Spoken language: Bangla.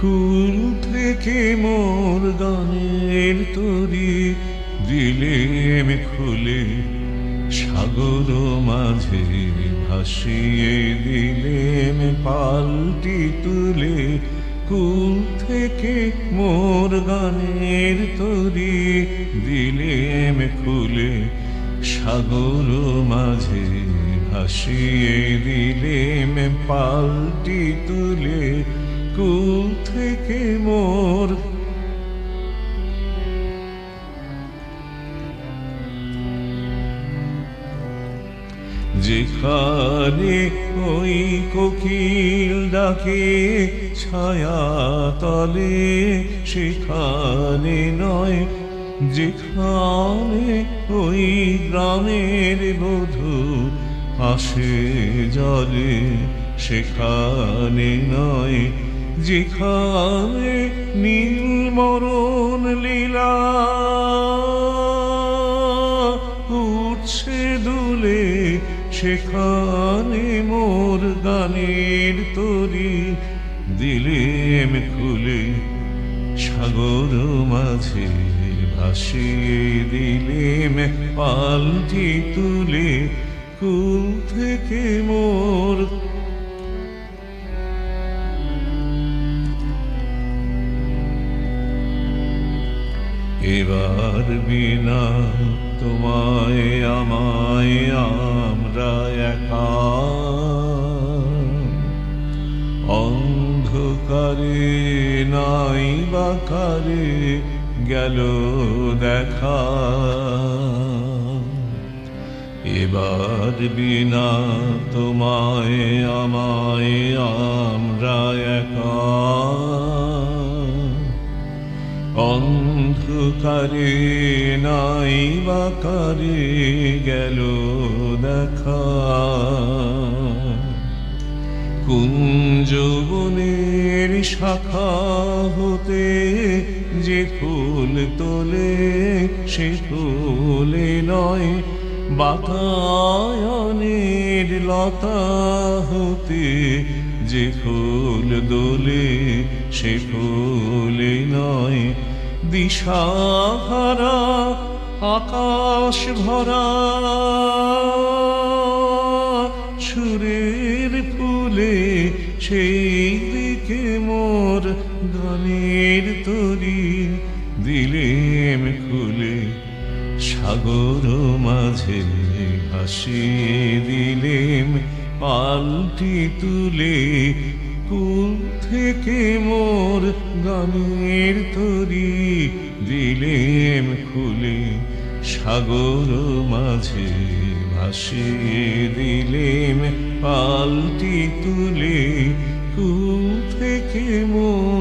কুল থেকে মোর গানের তরি দিলেম খুলে, সাগর মাঝে ভাসিয়ে দিলেম পাল্টি তুলে। কুল থেকে মোর গানের তরি দিলেম খুলে, সাগর মাঝে ভাসিয়ে দিলেম পাল্টি তুলে। কুল থেকে মোর যেখানে ওই কোকিল ডাকে ছায়া তলে, সেখানে নয় যেখানে ওই গ্রামের বধূ আসে জলে, সেখানে নয় যেখানে নীলমরণ লীলা উঠছে দুলে, সেখানে মোর গানের তরি দিলেম খুলে। সাগর মাঝে ভাসিয়ে দিলেম পাল্টি তুলে। কুল থেকে মোর এবার বিনা তোমায় আমায় আমরা একা, অন্ধকারে নাই বাকারে গেল দেখা। এবার বিনা তোমায় আমায় আমরা একা, অন্ধকারে নাই বাকারে গেল দেখা। কুঞ্জবনের শাখা হতে যে ফুল তোলে, সে ফুলে নয় বাতায়নের লতা হতে যে ফুল দোলে, সে ফুলে নয় দিশাহারা আকাশ ভরা সুরের ফুলে। সেই দিকে মোর গানের তরি দিলেম খুলে, সাগর মাঝে ভাসিয়ে দিলেম পাল্টি তুলে। কুল থেকে মোর গানের তরি দিলেম খুলে, সাগর মাঝে ভাসিয়ে দিলেম পাল্টি তুলে। কুল থেকে মোর